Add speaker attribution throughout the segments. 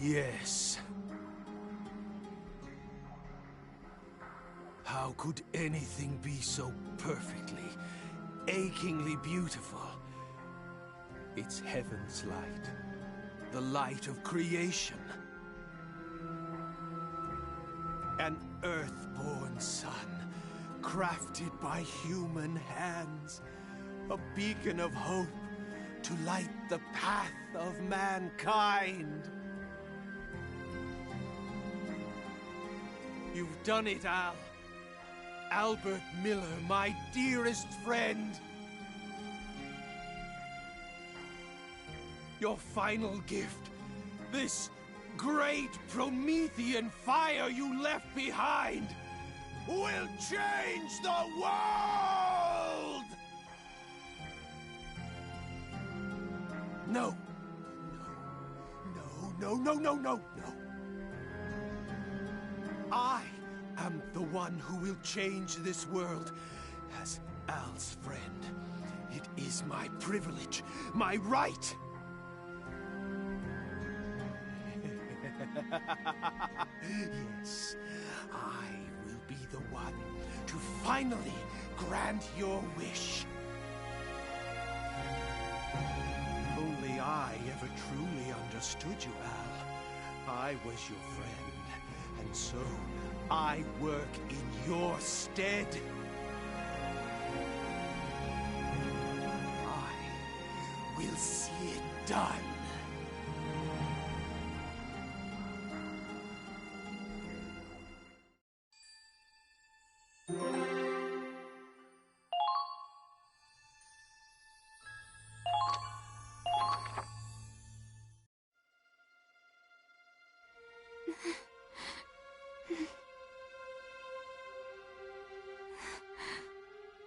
Speaker 1: Yes. How could anything be so perfectly, achingly beautiful? It's heaven's light, the light of creation. An earthborn sun, crafted by human hands. A beacon of hope to light the path of mankind. You've done it, Al. Albert Miller, my dearest friend. Your final gift, this great Promethean fire you left behind, will change the world! No. No. I am the one who will change this world. As Al's friend, it is my privilege, my right. Yes, I will be the one to finally grant your wish. Only I ever truly understood you, Al. I was your friend, and so I work in your stead. I will see it done.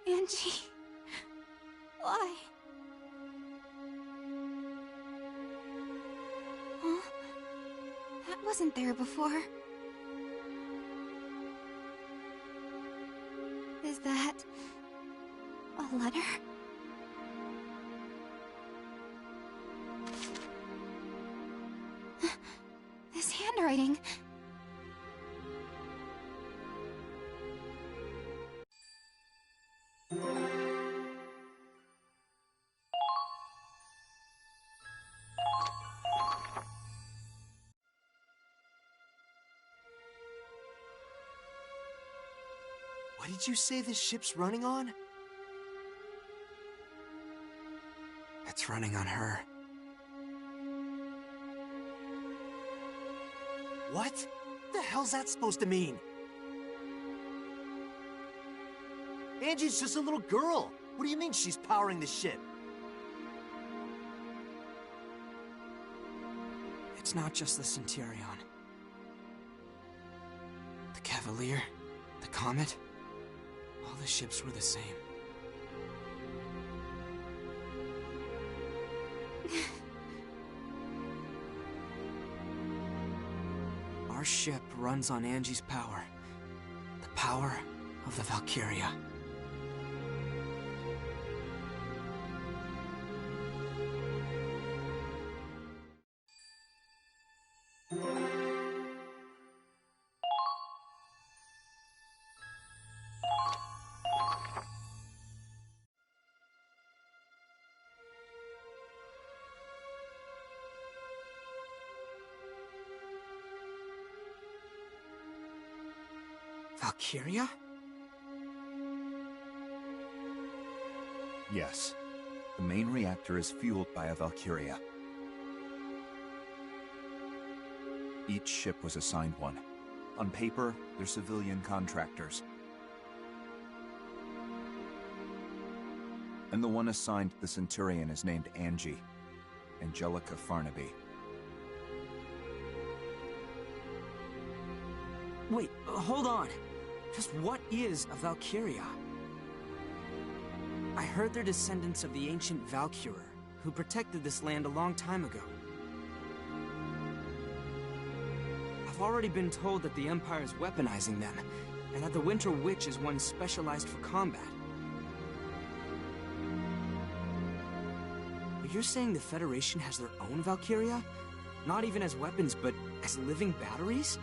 Speaker 2: Angie, why? Huh? That wasn't there before. Is that a letter? This handwriting.
Speaker 3: What did you say this ship's running on?
Speaker 4: It's running on her.
Speaker 3: What? The hell's that supposed to mean? Angie's just a little girl. What do you mean she's powering the ship?
Speaker 4: It's not just the Centurion. The Cavalier, the Comet, all the ships were the same. Our ship runs on Angie's power. The power of the Valkyria. Valkyria?
Speaker 5: Yes. The main reactor is fueled by a Valkyria. Each ship was assigned one. On paper, they're civilian contractors. And the one assigned to the Centurion is named Angie. Angelica Farnaby.
Speaker 4: Wait, hold on. Just what is a Valkyria? I heard they're descendants of the ancient Valkyr, who protected this land a long time ago. I've already been told that the Empire is weaponizing them, and that the Winter Witch is one specialized for combat. But you're saying the Federation has their own Valkyria? Not even as weapons, but as living batteries?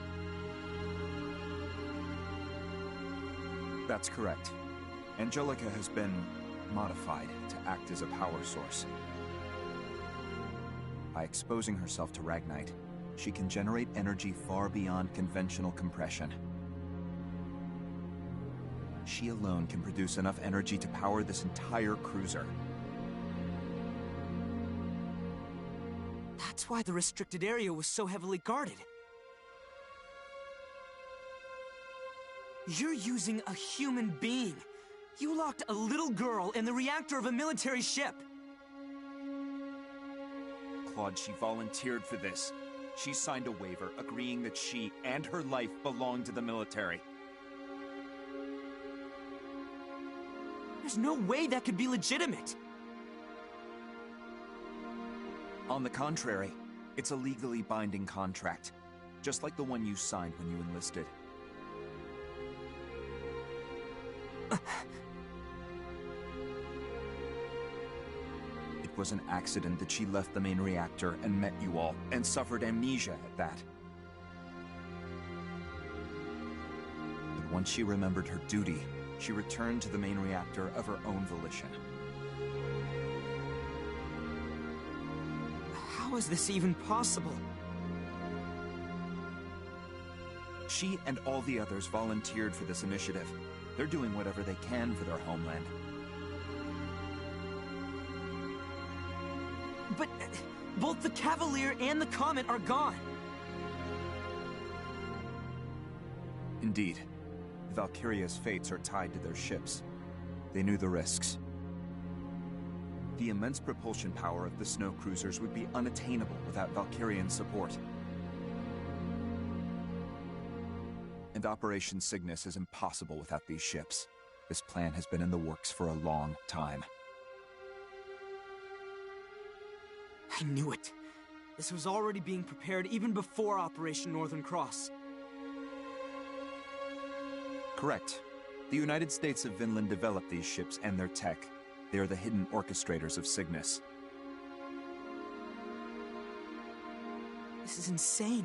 Speaker 5: That's correct. Angelica has been modified to act as a power source. By exposing herself to Ragnite, she can generate energy far beyond conventional compression. She alone can produce enough energy to power this entire cruiser.
Speaker 4: That's why the restricted area was so heavily guarded. You're using a human being. You locked a little girl in the reactor of a military ship.
Speaker 5: Claude, she volunteered for this. She signed a waiver agreeing that she and her life belong to the military.
Speaker 4: There's no way that could be legitimate.
Speaker 5: On the contrary, it's a legally binding contract, just like the one you signed when you enlisted. It was an accident that she left the main reactor and met you all, and suffered amnesia at that. But once she remembered her duty, she returned to the main reactor of her own volition.
Speaker 4: How is this even possible?
Speaker 5: She and all the others volunteered for this initiative. They're doing whatever they can for their homeland.
Speaker 4: But both the Cavalier and the Comet are gone.
Speaker 5: Indeed. Valkyria's fates are tied to their ships. They knew the risks. The immense propulsion power of the snow cruisers would be unattainable without Valkyrian support. And Operation Cygnus is impossible without these ships. This plan has been in the works for a long time.
Speaker 4: I knew it. This was already being prepared even before Operation Northern Cross.
Speaker 5: Correct. The United States of Vinland developed these ships and their tech. They are the hidden orchestrators of Cygnus.
Speaker 4: This is insane.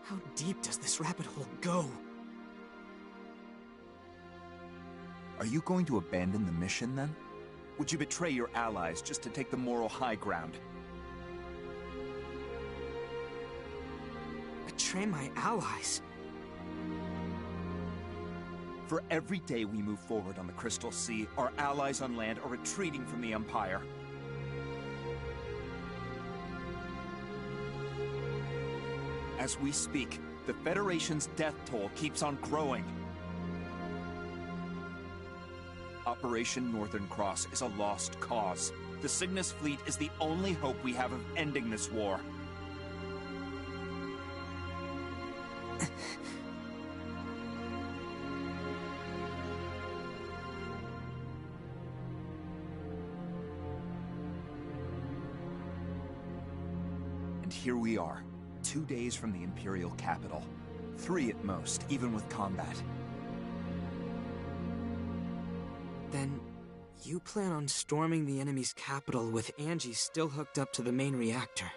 Speaker 4: How deep does this rabbit hole go?
Speaker 5: Are you going to abandon the mission, then? Would you betray your allies just to take the moral high ground?
Speaker 4: Betray my allies?
Speaker 5: For every day we move forward on the Crystal Sea, our allies on land are retreating from the Empire. As we speak, the Federation's death toll keeps on growing. Operation Northern Cross is a lost cause. The Cygnus fleet is the only hope we have of ending this war. And here we are, 2 days from the Imperial capital. 3 at most, even with combat.
Speaker 4: Then, you plan on storming the enemy's capital with Angie still hooked up to the main reactor.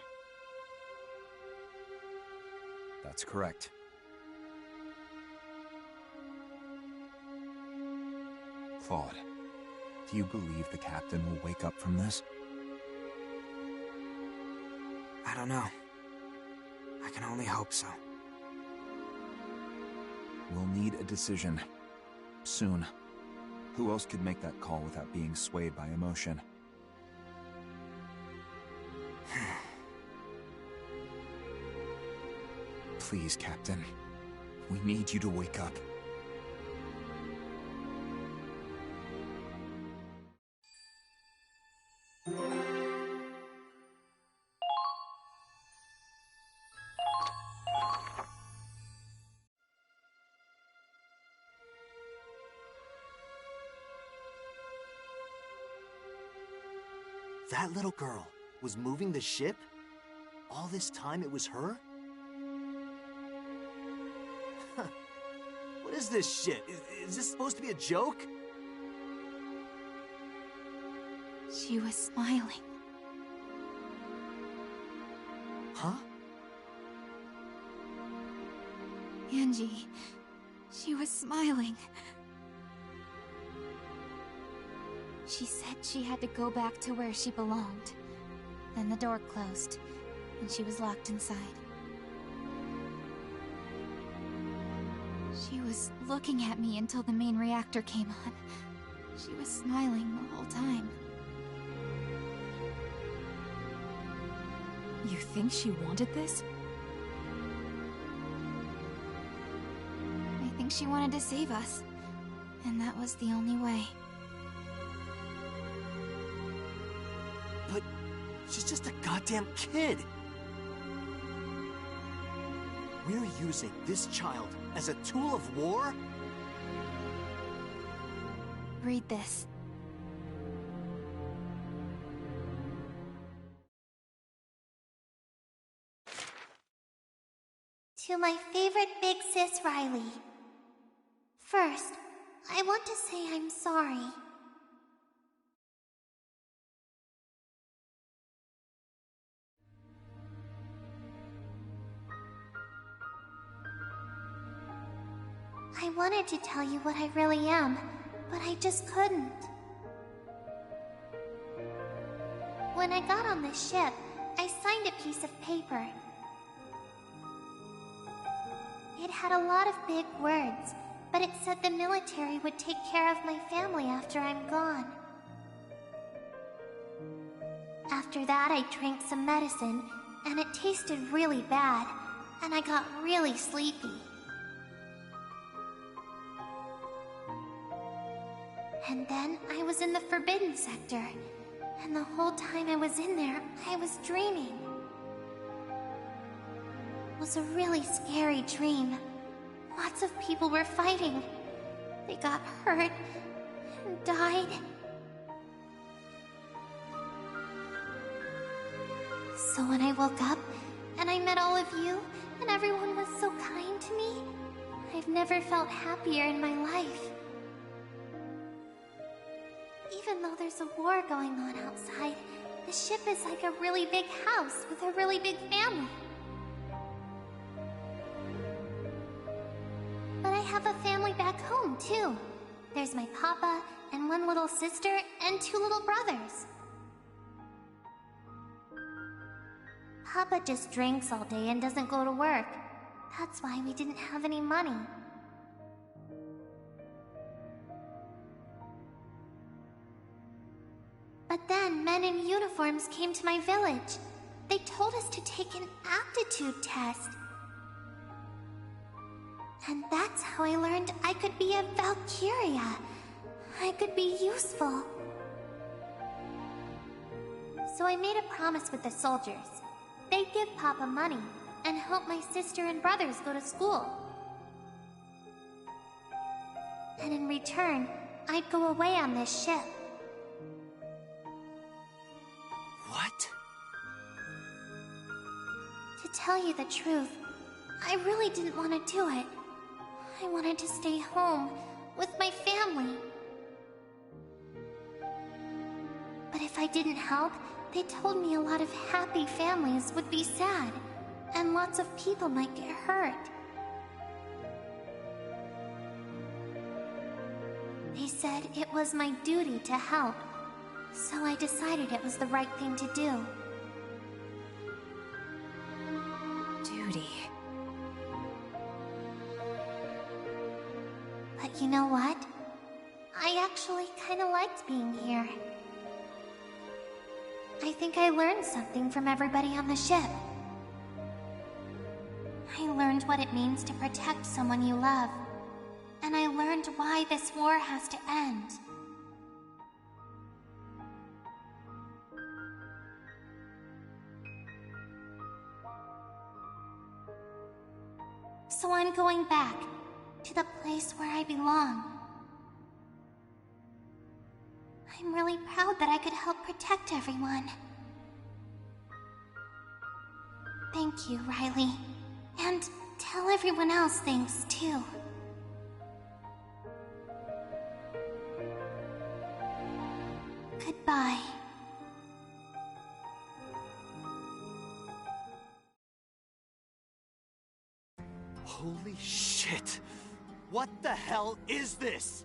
Speaker 5: That's correct. Claude, do you believe the captain will wake up from this?
Speaker 4: I don't know. I can only hope so.
Speaker 5: We'll need a decision. Soon. Who else could make that call without being swayed by emotion? Please, Captain. We need you to wake up.
Speaker 3: That little girl was moving the ship? All this time it was her? Huh. What is this shit? Is this supposed to be a joke?
Speaker 2: She was smiling.
Speaker 3: Huh?
Speaker 2: Angie, she was smiling. She said she had to go back to where she belonged. Then the door closed, and she was locked inside. She was looking at me until the main reactor came on. She was smiling the whole time.
Speaker 6: You think she wanted this?
Speaker 2: I think she wanted to save us, and that was the only way.
Speaker 3: But she's just a goddamn kid. We're using this child as a tool of war?
Speaker 2: Read this.
Speaker 7: To my favorite big sis Riley. First, I want to say I'm sorry. I wanted to tell you what I really am, but I just couldn't. When I got on the ship, I signed a piece of paper. It had a lot of big words, but it said the military would take care of my family after I'm gone. After that, I drank some medicine, and it tasted really bad, and I got really sleepy. And then I was in the Forbidden Sector, and the whole time I was in there, I was dreaming. It was a really scary dream. Lots of people were fighting. They got hurt and died. So when I woke up, and I met all of you, and everyone was so kind to me, I've never felt happier in my life. Even though there's a war going on outside, the ship is like a really big house with a really big family. But I have a family back home, too. There's my papa, and one little sister, and 2 little brothers. Papa just drinks all day and doesn't go to work. That's why we didn't have any money. But then men in uniforms came to my village. They told us to take an aptitude test. And that's how I learned I could be a Valkyria. I could be useful. So I made a promise with the soldiers. They'd give Papa money and help my sister and brothers go to school. And in return, I'd go away on this ship.
Speaker 3: What?
Speaker 7: To tell you the truth, I really didn't want to do it. I wanted to stay home with my family. But if I didn't help, they told me a lot of happy families would be sad, and lots of people might get hurt. They said it was my duty to help, so I decided it was the right thing to do.
Speaker 6: Duty.
Speaker 7: But you know what? I actually kind of liked being here. I think I learned something from everybody on the ship. I learned what it means to protect someone you love. And I learned why this war has to end. So I'm going back to the place where I belong. I'm really proud that I could help protect everyone. Thank you, Riley. And tell everyone else thanks, too. Goodbye.
Speaker 3: Holy shit! What the hell is this?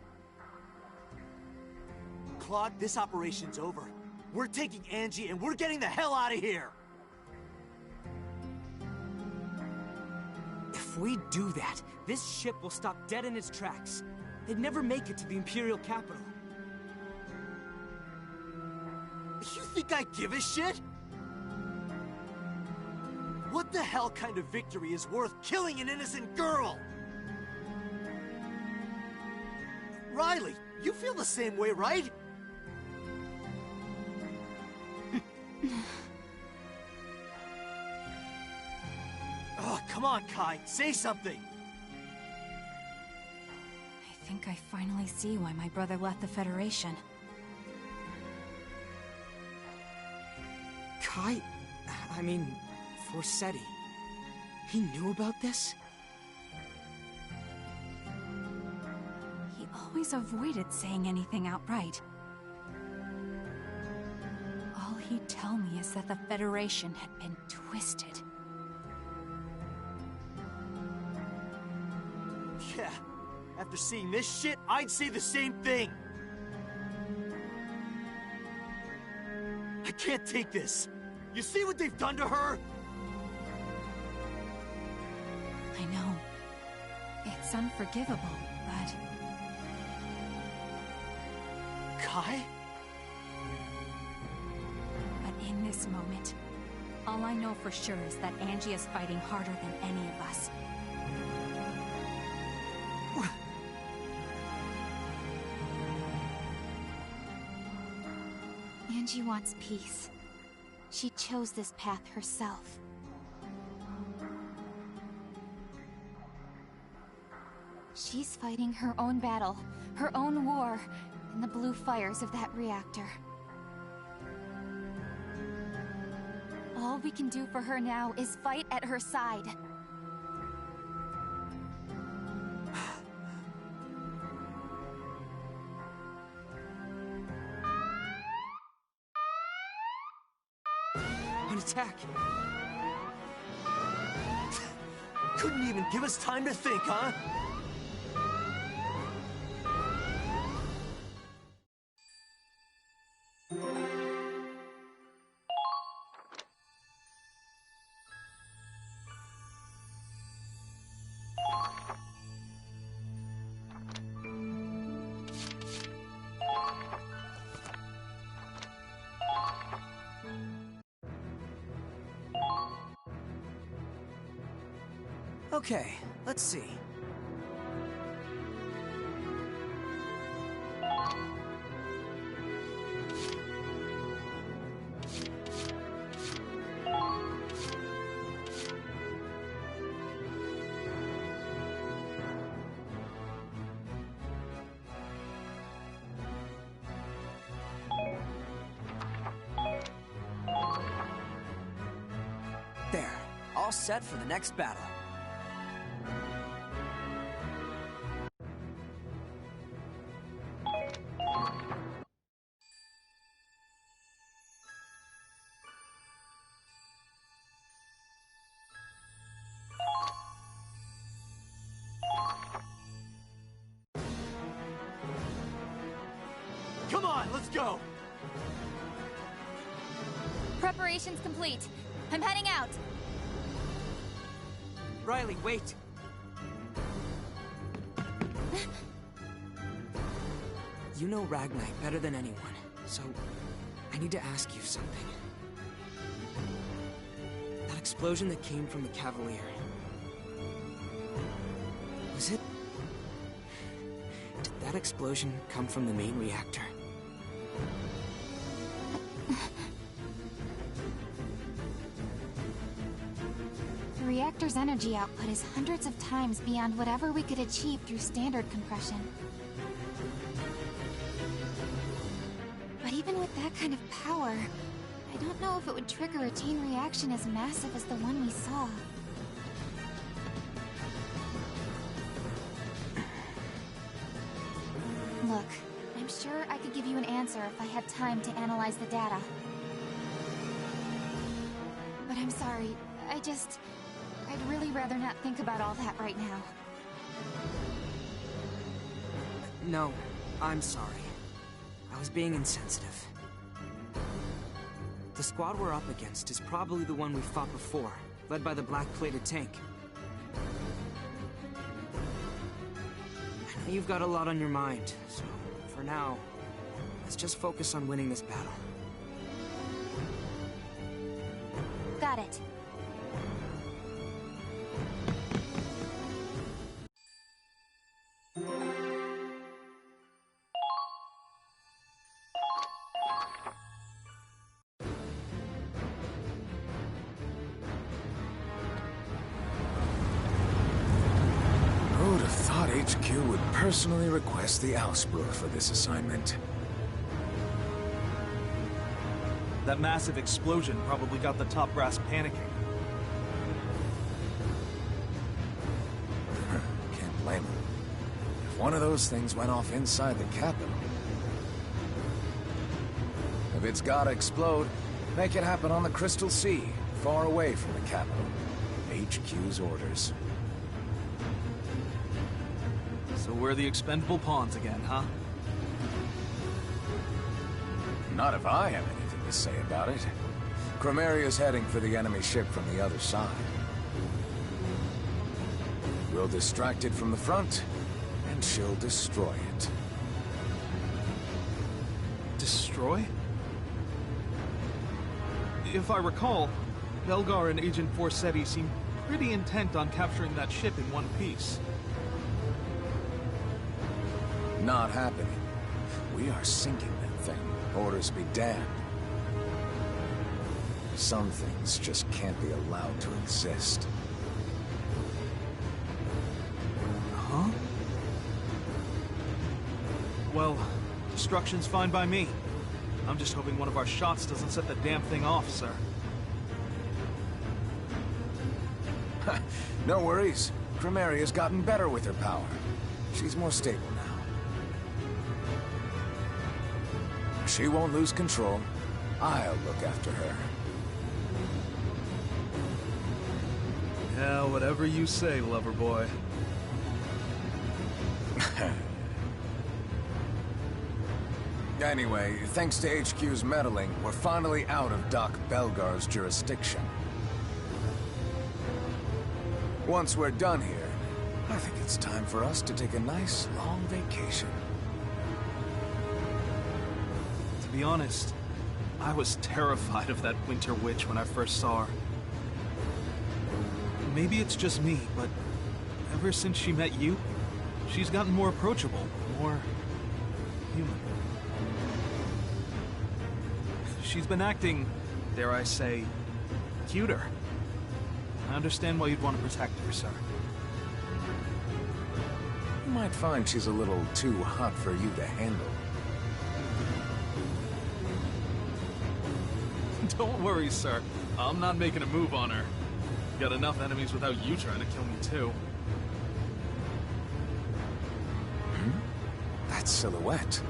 Speaker 3: Claude, this operation's over. We're taking Angie and we're getting the hell out of here!
Speaker 4: If we do that, this ship will stop dead in its tracks. They'd never make it to the Imperial capital.
Speaker 3: You think I give a shit? What the hell kind of victory is worth killing an innocent girl? Riley, you feel the same way, right? Oh, come on, Kai, say something!
Speaker 6: I think I finally see why my brother left the Federation.
Speaker 4: Kai? I mean, Forsetti. He knew about this?
Speaker 6: He always avoided saying anything outright. All he'd tell me is that the Federation had been twisted.
Speaker 3: Yeah, after seeing this shit, I'd say the same thing! I can't take this! You see what they've done to her?
Speaker 6: I know. It's unforgivable, but...
Speaker 3: Kai?
Speaker 6: But in this moment, all I know for sure is that Angie is fighting harder than any of us.
Speaker 2: Angie wants peace. She chose this path herself. She's fighting her own battle, her own war, in the blue fires of that reactor. All we can do for her now is fight at her side.
Speaker 4: An attack!
Speaker 3: Couldn't even give us time to think, huh?
Speaker 4: Okay, let's see. There, all set for the next battle.
Speaker 3: Come on, let's go!
Speaker 2: Preparations complete. I'm heading out.
Speaker 4: Riley, wait! You know Ragnite better than anyone, so I need to ask you something. That explosion that came from the Cavalier... was it... Did that explosion come from the main reactor?
Speaker 2: The reactor's energy output is hundreds of times beyond whatever we could achieve through standard compression. But even with that kind of power, I don't know if it would trigger a chain reaction as massive as the one we saw. Look, I'm sure I could give you an answer if I had time to analyze the data. But I'm sorry, I I'd really rather not think about all that right now.
Speaker 4: No, I'm sorry. I was being insensitive. The squad we're up against is probably the one we fought before, led by the black-plated tank. I know you've got a lot on your mind, so for now, let's just focus on winning this battle.
Speaker 2: Got it.
Speaker 8: Who'd have thought HQ would personally request the Ausbruch for this assignment?
Speaker 9: That massive explosion probably got the top brass panicking.
Speaker 8: Can't blame him. If one of those things went off inside the capital... If it's gotta explode, make it happen on the Crystal Sea, far away from the capital. HQ's orders.
Speaker 9: So we're the expendable pawns again, huh?
Speaker 8: Not if I have anything to say about it. Crimeria's heading for the enemy ship from the other side. We'll distract it from the front, and she'll destroy it.
Speaker 9: Destroy? If I recall, Belgar and Agent Forsetti seemed pretty intent on capturing that ship in one piece.
Speaker 8: Not happening. We are sinking that thing. Orders be damned. Some things just can't be allowed to exist.
Speaker 9: Huh? Well, destruction's fine by me. I'm just hoping one of our shots doesn't set the damn thing off, sir.
Speaker 8: No worries. Crimeria's gotten better with her power. She's more stable now. She won't lose control. I'll look after her.
Speaker 9: Yeah, whatever you say, lover boy.
Speaker 8: Anyway, thanks to HQ's meddling, we're finally out of Doc Belgar's jurisdiction. Once we're done here, I think it's time for us to take a nice, long vacation.
Speaker 9: To be honest, I was terrified of that Winter Witch when I first saw her. Maybe it's just me, but ever since she met you, she's gotten more approachable, more human. She's been acting, dare I say, cuter. I understand why you'd want to protect her, sir.
Speaker 8: You might find she's a little too hot for you to handle.
Speaker 9: Don't worry, sir. I'm not making a move on her. Got enough enemies without you trying to kill me, too.
Speaker 8: That silhouette.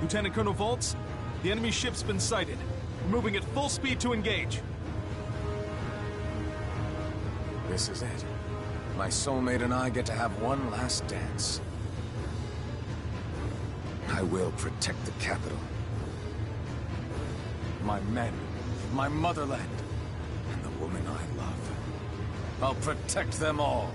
Speaker 9: Lieutenant Colonel Voltz, the enemy ship's been sighted. We're moving at full speed to engage.
Speaker 8: This is it. My soulmate and I get to have one last dance. I will protect the capital. My men, my motherland, and the woman I love. I'll protect them all.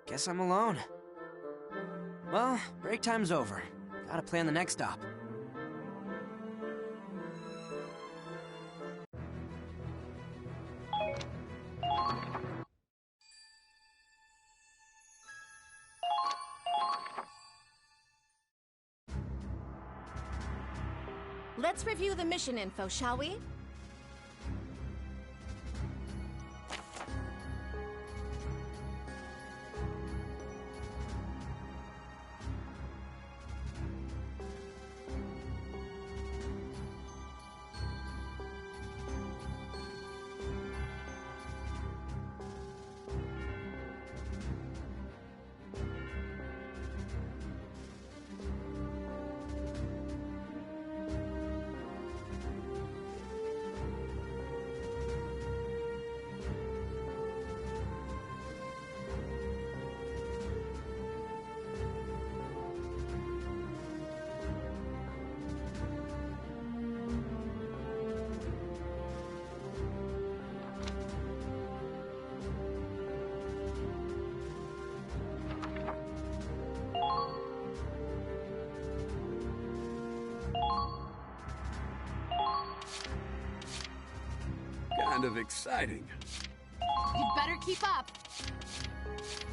Speaker 4: Guess I'm alone. Well, break time's over. Gotta plan the next stop.
Speaker 10: Let's review the mission info, shall we?
Speaker 11: Kind of exciting.
Speaker 6: You'd better keep up.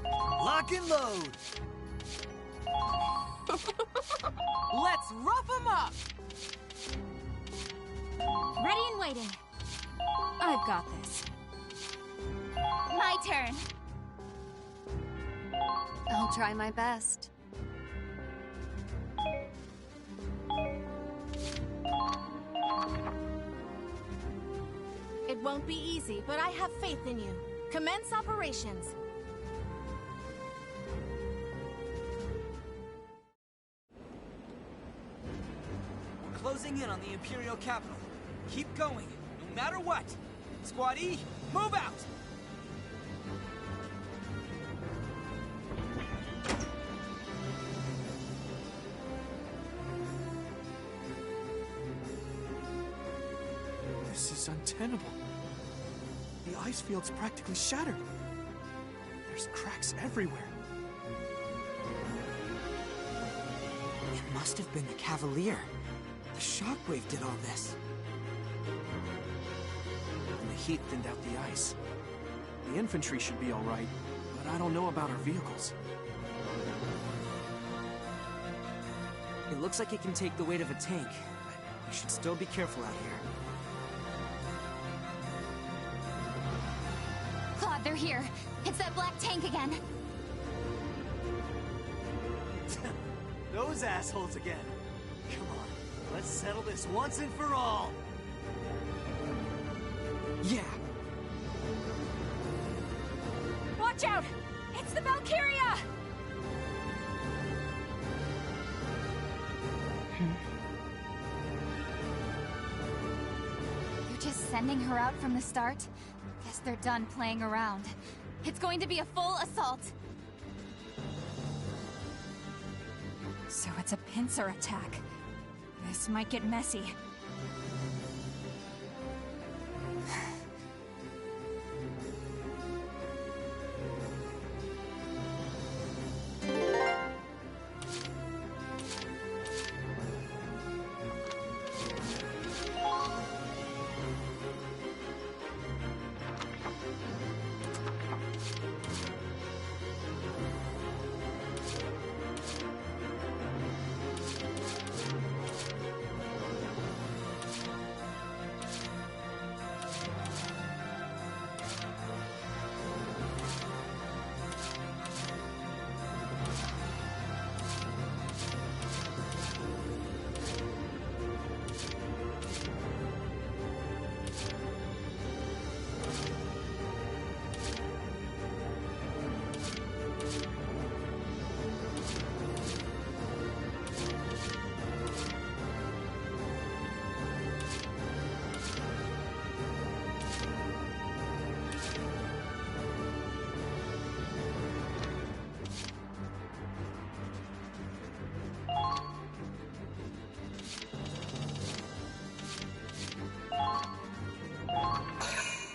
Speaker 3: Lock and load!
Speaker 4: Let's rough them up!
Speaker 6: Ready and waiting. I've got this.
Speaker 2: My turn. I'll try my best.
Speaker 10: It won't be easy, but I have faith in you. Commence operations.
Speaker 4: We're closing in on the Imperial capital. Keep going, no matter what. Squad E, move out!
Speaker 9: This is untenable. The ice field's practically shattered. There's cracks everywhere.
Speaker 4: It must have been the Cavalier. The shockwave did all this.
Speaker 9: And the heat thinned out the ice. The infantry should be all right, but I don't know about our vehicles.
Speaker 4: It looks like it can take the weight of a tank, but we should still be careful out here.
Speaker 2: Claude, they're here. It's that black tank again.
Speaker 3: Those assholes again. Come on, let's settle this once and for all.
Speaker 4: Yeah.
Speaker 6: Watch out! It's the Valkyria!
Speaker 2: They're just sending her out from the start? Guess they're done playing around. It's going to be a full assault.
Speaker 6: So it's a pincer attack. This might get messy.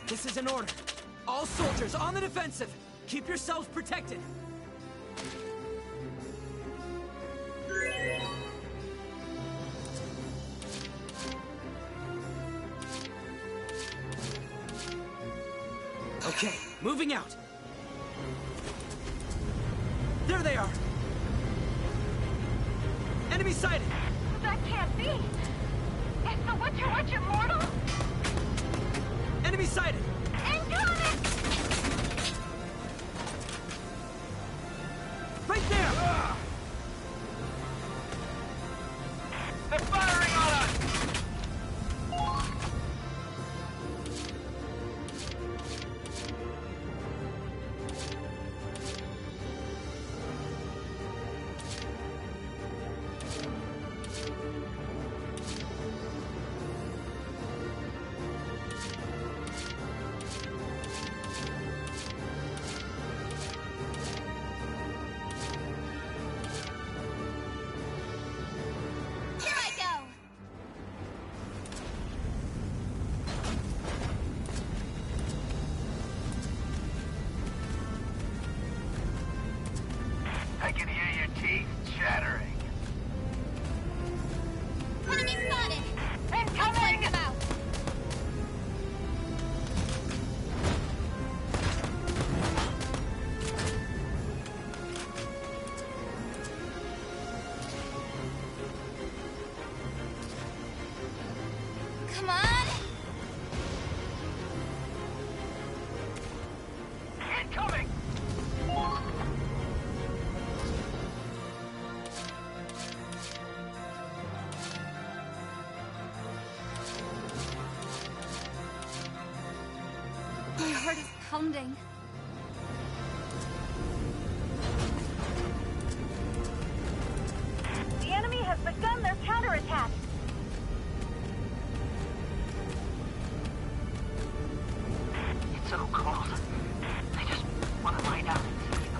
Speaker 4: This is an order. All soldiers on the defensive. Keep yourselves protected. Okay, moving out. There they are. Enemy sighted.
Speaker 6: That can't be!
Speaker 12: Witch immortal?
Speaker 4: Enemy sighted!
Speaker 12: Incoming!
Speaker 4: Right there!
Speaker 12: They're firing on us! I can hear your teeth chattering.
Speaker 7: Enemy spotted!
Speaker 12: Incoming!
Speaker 7: Them out. Come on!
Speaker 12: Incoming!
Speaker 6: My heart is pounding.
Speaker 12: The enemy has begun their counterattack. It's so cold. I just want to lie down and sleep.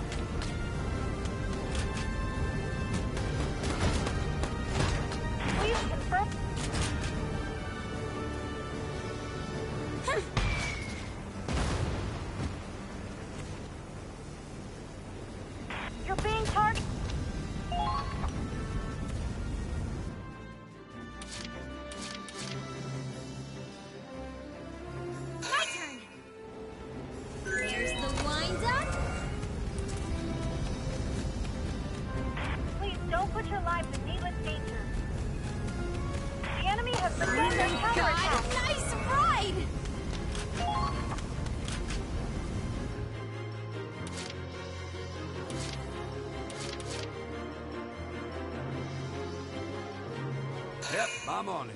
Speaker 12: Please confirm. You're being targeted.
Speaker 7: My turn! There's the wind-up.
Speaker 12: Please don't put your lives in needless danger. The enemy has begun their counterattack.
Speaker 7: God, nice ride!
Speaker 11: Yep, I'm on it.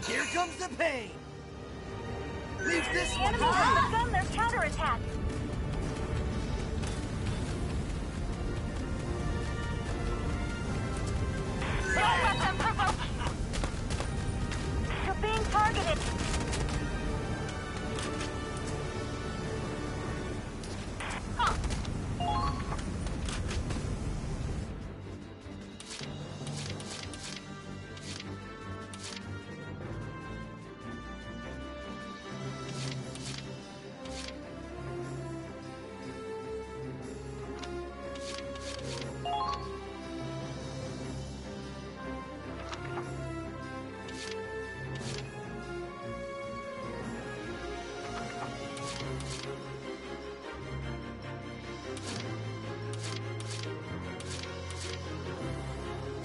Speaker 3: Here comes the pain! Leave this
Speaker 12: The
Speaker 3: one
Speaker 12: enemy has
Speaker 3: behind!
Speaker 12: begun their counterattack. Don't let them provoke you. You're being targeted.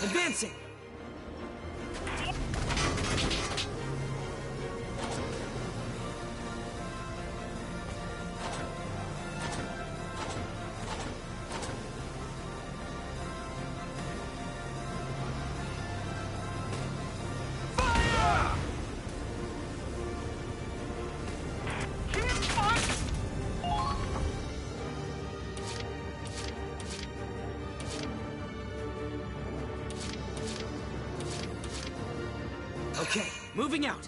Speaker 4: Advancing! Okay, moving out.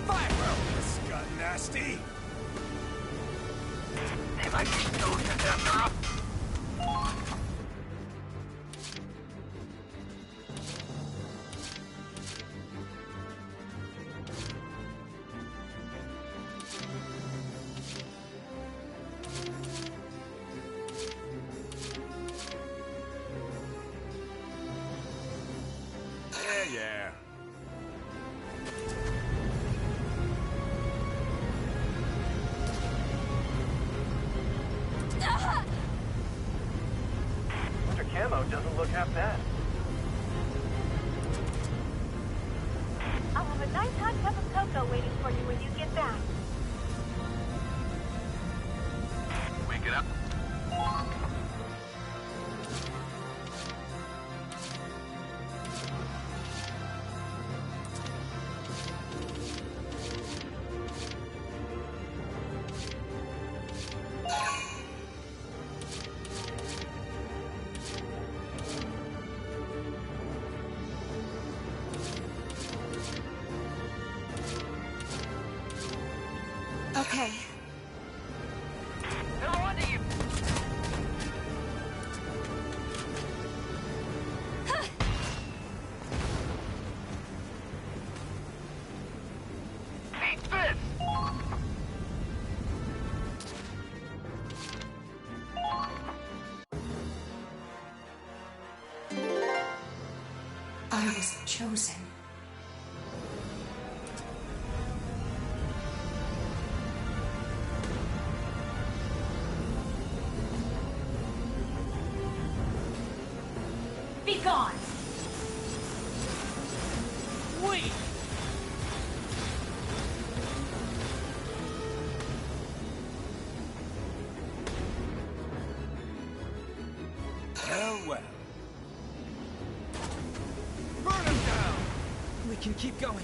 Speaker 11: Fire! Well, this got nasty.
Speaker 12: They might be soldiers after all.
Speaker 11: Yeah.
Speaker 13: Mr. Camo doesn't look half bad.
Speaker 12: I'll have a nice hot cup of cocoa waiting for you when you get back.
Speaker 13: Wake it up.
Speaker 2: Okay.
Speaker 13: No wonder you... Eat this!
Speaker 6: I was chosen. Be gone!
Speaker 9: Wait!
Speaker 11: Well, well.
Speaker 4: Burn him down! We can keep going.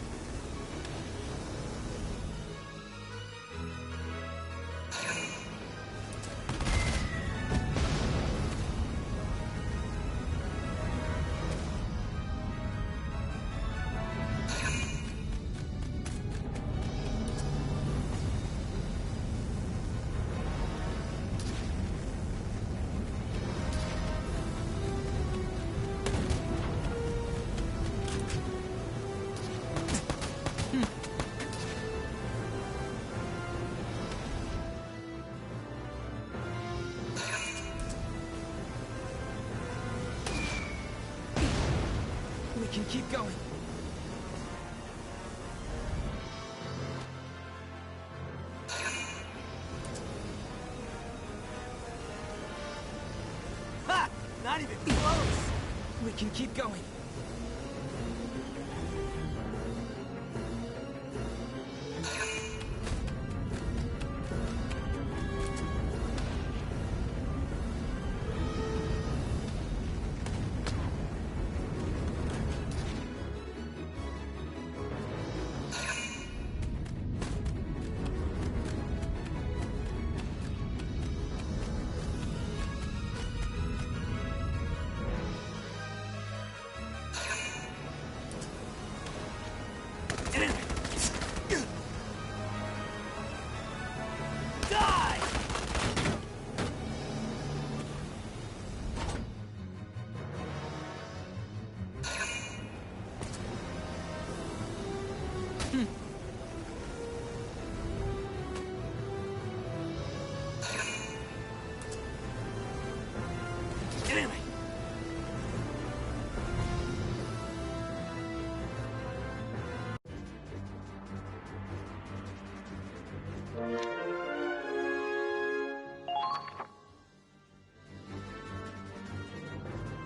Speaker 4: We can keep going. Ha! Not even close! We can keep going.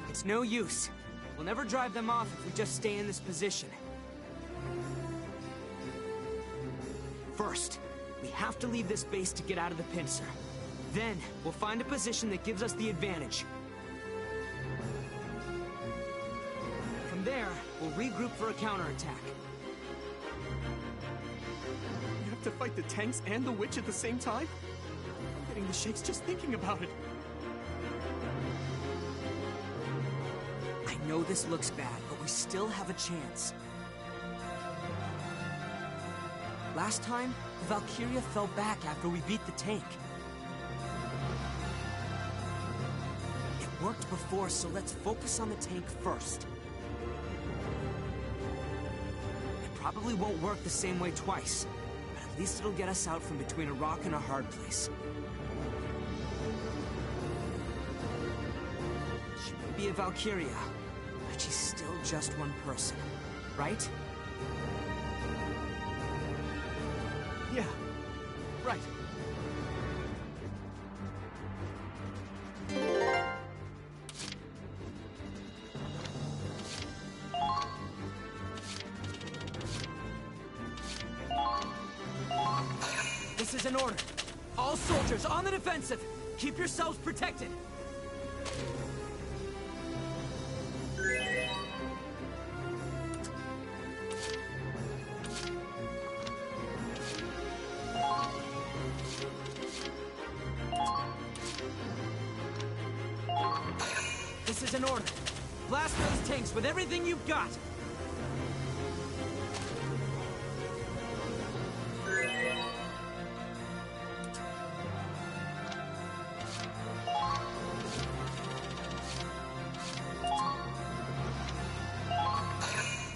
Speaker 4: It's no use. We'll never drive them off if we just stay in this position. First, we have to leave this base to get out of the pincer. Then, we'll find a position that gives us the advantage. From there, we'll regroup for a counterattack.
Speaker 14: You have to fight the tanks and the witch at the same time? I'm getting the shakes just thinking about it.
Speaker 4: I know this looks bad, but we still have a chance. Last time, the Valkyria fell back after we beat the tank. It worked before, so let's focus on the tank first. It probably won't work the same way twice, but at least it'll get us out from between a rock and a hard place. She may be a Valkyria, but she's still just one person. right?
Speaker 14: Yeah, right.
Speaker 4: This is an order. All soldiers on the defensive. Keep yourselves protected. This is an order. Blast those tanks with everything you've got.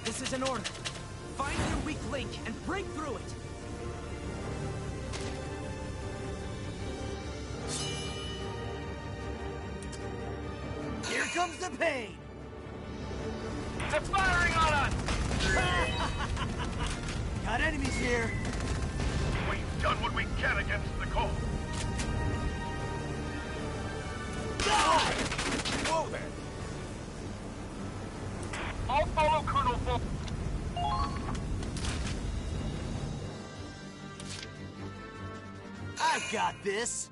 Speaker 4: This is an order. Find their weak link and break through it.
Speaker 3: Here comes the pain!
Speaker 11: They're firing on us!
Speaker 3: Got enemies here!
Speaker 11: We've done what we can against the cold.
Speaker 3: Die!
Speaker 11: Whoa there! I'll follow Colonel Vol.
Speaker 3: I got this!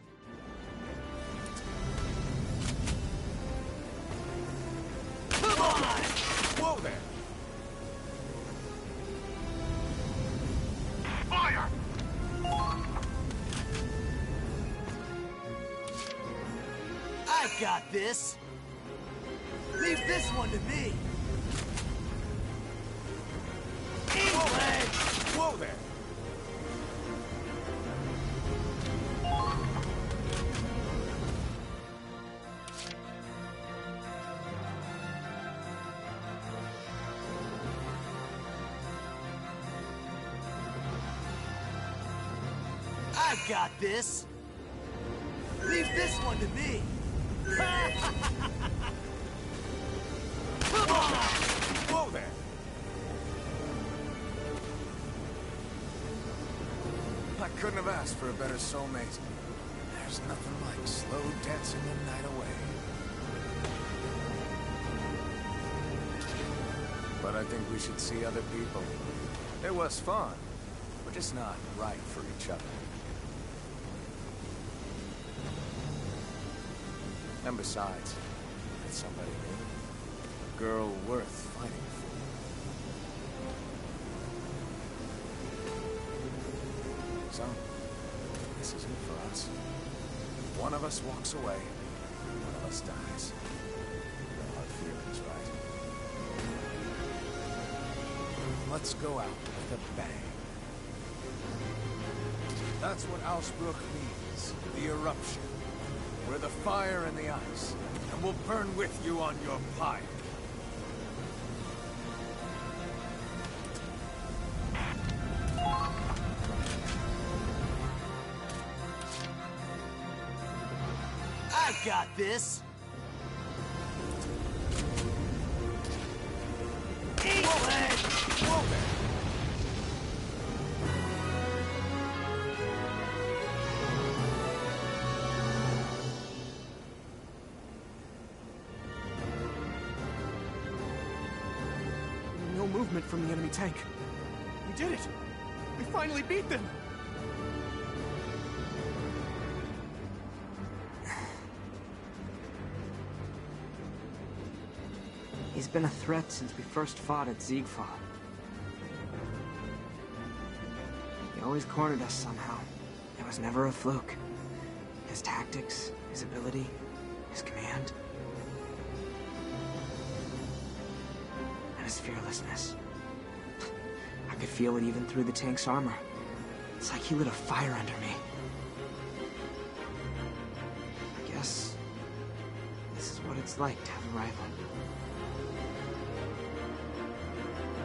Speaker 3: Come on!
Speaker 11: Whoa there! Fire!
Speaker 3: I got this! Leave this one to me! English!
Speaker 11: Whoa there!
Speaker 3: I got this! Leave this one to me! Come on!
Speaker 11: Whoa there!
Speaker 8: I couldn't have asked for a better soulmate. There's nothing like slow dancing the night away. But I think we should see other people. It was fun. We're just not right for each other. And besides, it's somebody new. A girl worth fighting for. So, this isn't for us. One of us walks away, one of us dies. No hard feelings, right? Let's go out with a bang. That's what Ausbruch means. The eruption. We're the fire and the ice, and we'll burn with you on your pyre.
Speaker 3: I got this! English!
Speaker 11: Whoa there!
Speaker 14: No movement from the enemy tank. We did it! We finally beat them!
Speaker 4: He's been a threat since we first fought at Ziegfall. He always cornered us somehow. It was never a fluke. His tactics, his ability, his command. And his fearlessness. I could feel it even through the tank's armor. It's like he lit a fire under me. I guess this is what it's like to have a rival.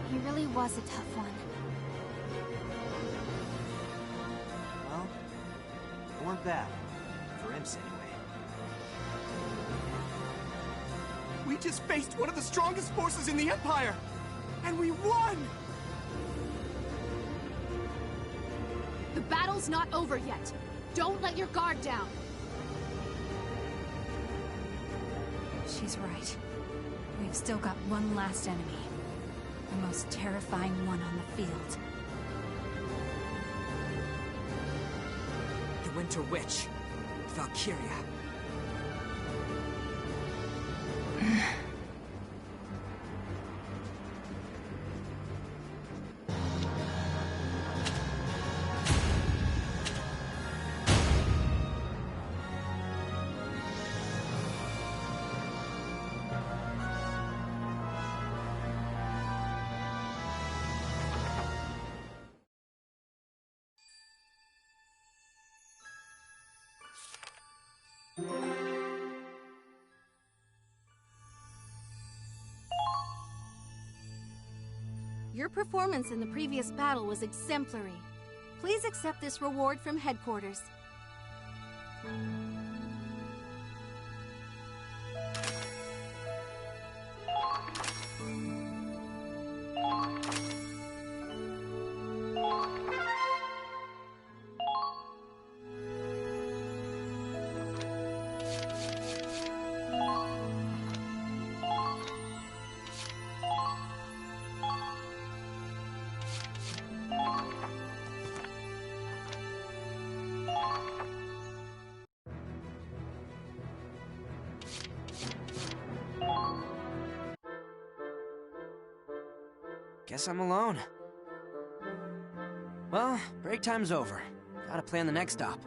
Speaker 2: He really was a tough one.
Speaker 3: Well, they weren't bad. For Imps, anyway.
Speaker 14: We just faced one of the strongest forces in the Empire! And we won!
Speaker 15: The battle's not over yet. Don't let your guard down.
Speaker 6: She's right. We've still got one last enemy. The most terrifying one on the field.
Speaker 4: The Winter Witch. Valkyria.
Speaker 10: Your performance in the previous battle was exemplary. Please accept this reward from headquarters.
Speaker 4: Guess I'm alone. Well, break time's over. Gotta plan the next stop.